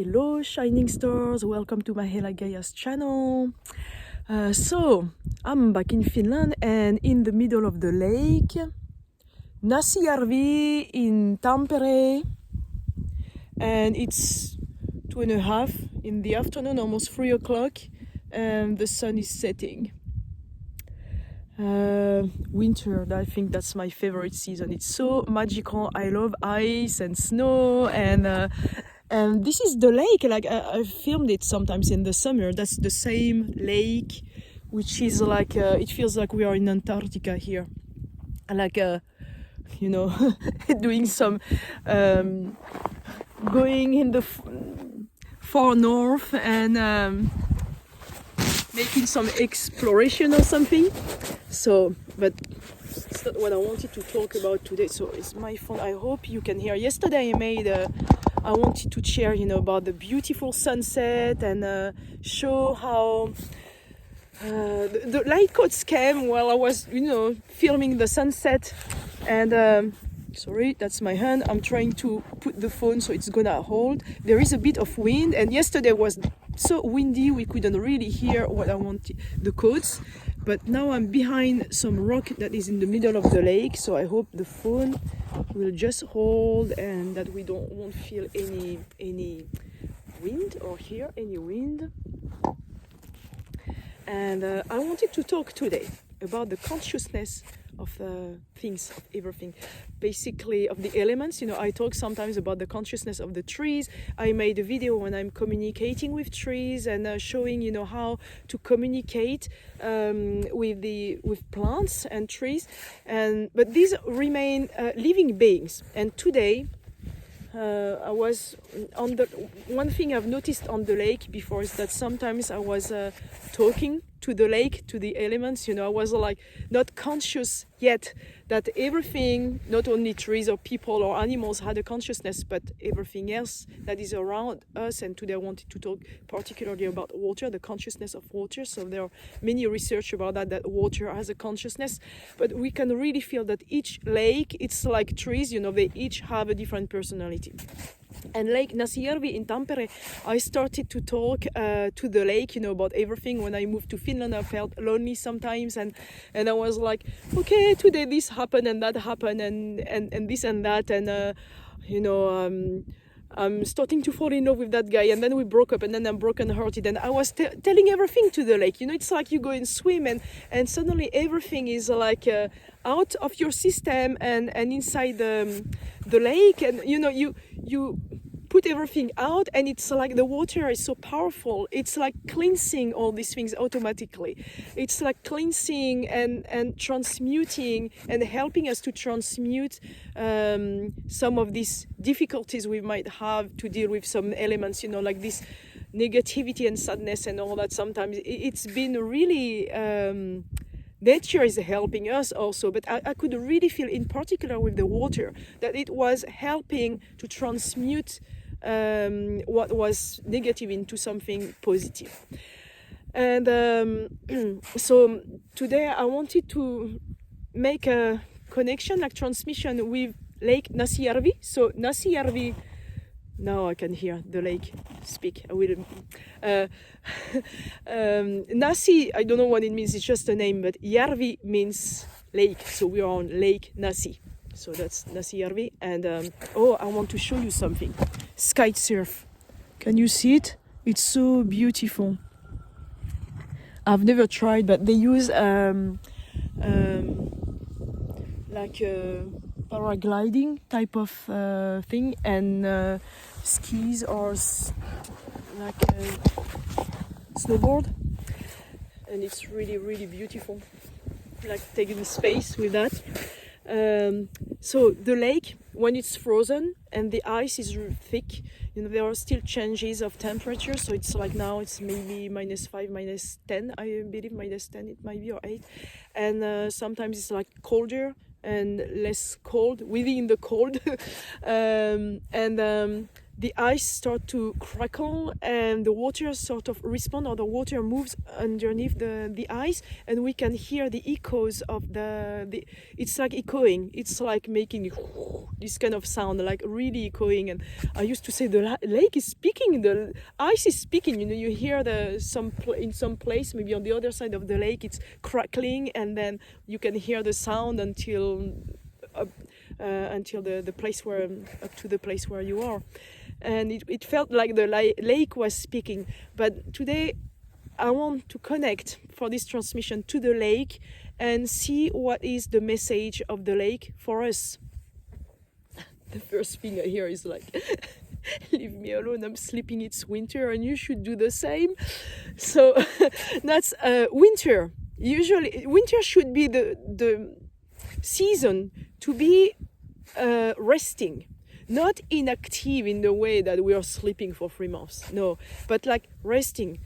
Hello shining stars, welcome to Mah'ela Gaia's channel. So I'm back in Finland and in the middle of the lake, Näsijärvi in Tampere, and it's 2:30 in the afternoon, almost 3 o'clock, and the sun is setting. Winter, I think that's my favorite season. It's so magical. I love ice and snow, and this is the lake. Like I filmed it sometimes in the summer. That's the same lake, which is like it feels like we are in Antarctica here, like you know, doing some going in the far north and making some exploration or something. So, but it's not what I wanted to talk about today. So it's my phone. I hope you can hear. Yesterday I wanted to share, about the beautiful sunset and show how the light coats came while I was, filming the sunset. And sorry, that's my hand. I'm trying to put the phone so it's gonna hold. There is a bit of wind, and yesterday was so windy we couldn't really hear what I wanted, the codes. But now I'm behind some rock that is in the middle of the lake, so I hope the phone will just hold and that we won't feel any wind or hear any wind. And I wanted to talk today about the consciousness of things, of everything, basically of the elements. I talk sometimes about the consciousness of the trees. I made a video when I'm communicating with trees and showing how to communicate with plants and trees, but these remain living beings. And today I was on the one thing I've noticed on the lake before is that sometimes I was talking to the lake, to the elements. I was like not conscious yet that everything, not only trees or people or animals, had a consciousness, but everything else that is around us. And today I wanted to talk particularly about water, the consciousness of water. So there are many research about that water has a consciousness, but we can really feel that each lake, it's like trees, they each have a different personality. And Lake Näsijärvi in Tampere, I started to talk to the lake, about everything. When I moved to Finland, I felt lonely sometimes, and I was like, okay, today this happened and that happened and this and that, and I'm starting to fall in love with that guy, and then we broke up, and then I'm broken-hearted, and I was telling everything to the lake. It's like you go and swim, and suddenly everything is like out of your system and inside the lake, and you put everything out, and it's like the water is so powerful. It's like cleansing all these things automatically. It's like cleansing and transmuting and helping us to transmute some of these difficulties we might have to deal with some elements, like this negativity and sadness and all that. Sometimes it's been really nature is helping us also, but I could really feel, in particular with the water, that it was helping to transmute what was negative into something positive. And so today I wanted to make a connection, like transmission, with Lake Näsijärvi. So Näsijärvi, now I can hear the lake speak. I will. Nasi, I don't know what it means, it's just a name, but Järvi means lake. So we are on Lake Nasi. So that's Näsijärvi. And I want to show you something. Kite surf. Can you see it? It's so beautiful. I've never tried, but they use like paragliding type of thing, and skis or like snowboard, and it's really, really beautiful, like taking space with that. So the lake, when it's frozen and the ice is thick, there are still changes of temperature. So it's like now it's maybe -5, -10, I believe, -10 it might be, or 8. And sometimes it's like colder and less cold, within the cold. the ice start to crackle and the water sort of respond, or the water moves underneath the ice, and we can hear the echoes of the it's like echoing, it's like making this kind of sound, like really echoing. And I used to say the lake is speaking, the ice is speaking, you know, you hear in some place, maybe on the other side of the lake, it's crackling, and then you can hear the sound until the place where, up to the place where you are. And it felt like the lake was speaking. But today I want to connect for this transmission to the lake and see what is the message of the lake for us. The first thing I hear is like, leave me alone, I'm sleeping, it's winter and you should do the same. So that's winter. Usually winter should be the season to be resting. Not inactive in the way that we are sleeping for 3 months, no, but like resting,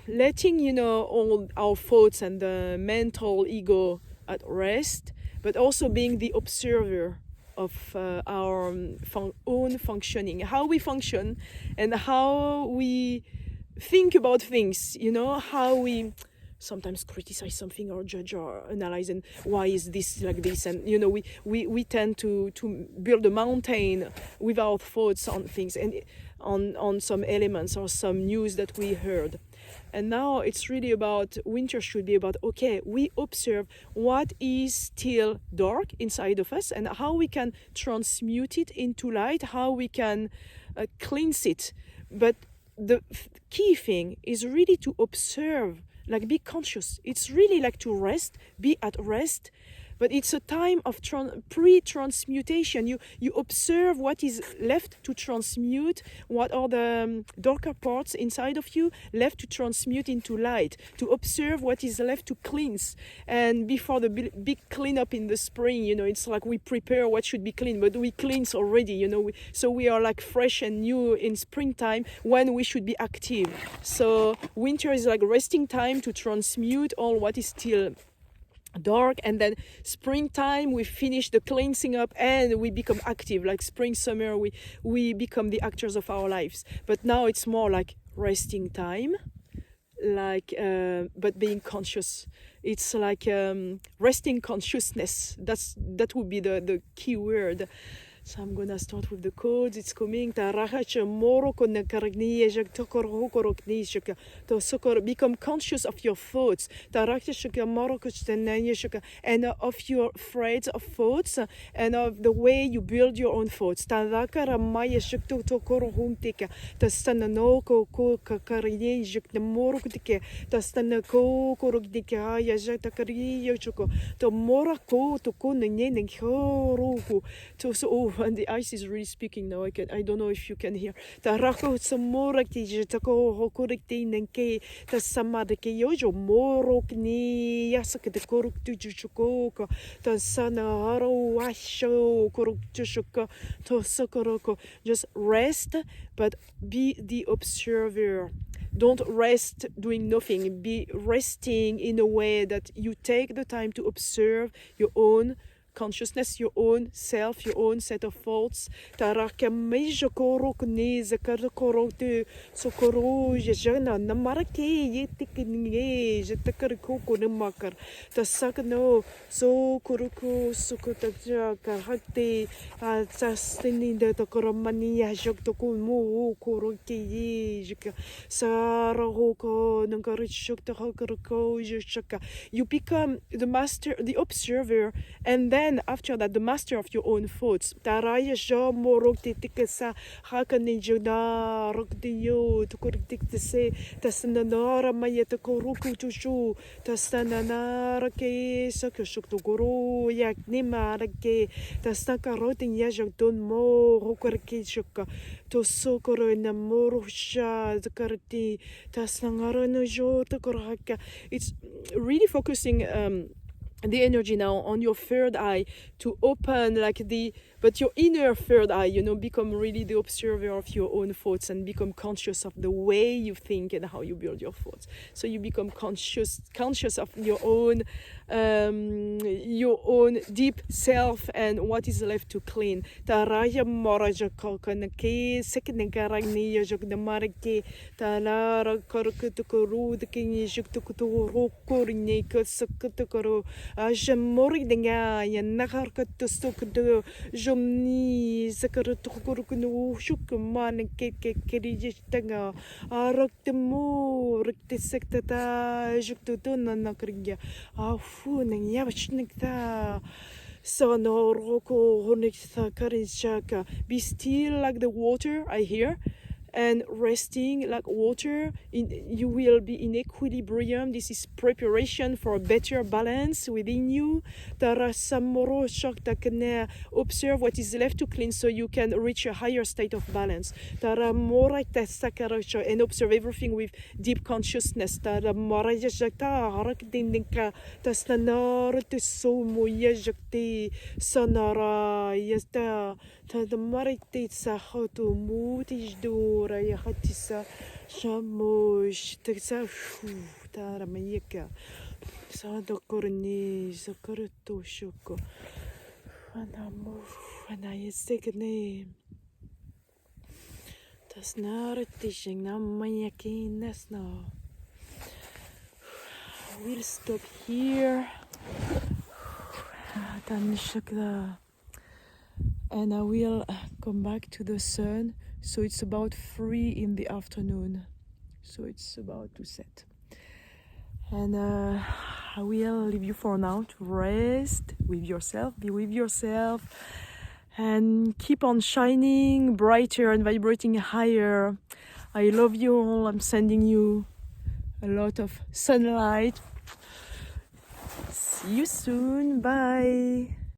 letting, you know, all our thoughts and the mental ego at rest, but also being the observer of our own functioning, how we function and how we think about things, you know, how we sometimes criticize something or judge or analyze, and why is this like this, and you know, we tend to build a mountain with our thoughts on things and on some elements or some news that we heard. And now it's really about, winter should be about, okay, we observe what is still dark inside of us and how we can transmute it into light, how we can cleanse it. But the key thing is really to observe, like be conscious. It's really like to rest, be at rest, but it's a time of pre-transmutation. You observe what is left to transmute, what are the darker parts inside of you left to transmute into light, to observe what is left to cleanse. And before the big cleanup in the spring, you know, it's like we prepare what should be clean, but we cleanse already, you know, so we are like fresh and new in springtime when we should be active. So winter is like resting time to transmute all what is still dark, and then springtime we finish the cleansing up and we become active, like spring, summer, we become the actors of our lives. But now it's more like resting time, like but being conscious. It's like resting consciousness. That would be the key word. So I'm gonna start with the codes. It's coming. Become conscious of your thoughts. And of your threads of thoughts and of the way you build your own thoughts. And the ice is really speaking now. I don't know if you can hear. Just rest, but be the observer. Don't rest doing nothing. Be resting in a way that you take the time to observe your own consciousness, your own self, your own set of thoughts. You become the master, the observer, and then after that, the master of your own thoughts. It's really focusing the energy now on your third eye to open like the But your inner third eye, you know, become really the observer of your own thoughts and become conscious of the way you think and how you build your thoughts. So you become conscious of your own deep self and what is left to clean. Taraya moraja kokanake seknegaragni yajok the marake talara korkutukuru the king yajuktuku rokurne kusukutukuru ajamori denga yanakarkatusukdu jomni sakarutukuru shukman kerijitanga araktamu riktisektata juktutuna nakriya afu nang yavachnikta sonoroko honikta karinchaka. Be still like the water, I hear, and resting like water. You will be in equilibrium. This is preparation for a better balance within you. Observe what is left to clean so you can reach a higher state of balance. And observe everything with deep consciousness. Tadamarite sahoto mutis dora yahatisa shamosh texashu taramayeka sadokorni sakaruto shoko anamu anayesekne tasnartishing namayakin nasna. We'll stop here. Tanishakla. And I will come back to the sun. So it's about 3 in the afternoon. So it's about to set. And I will leave you for now to rest with yourself, be with yourself, and keep on shining brighter and vibrating higher. I love you all. I'm sending you a lot of sunlight. See you soon. Bye.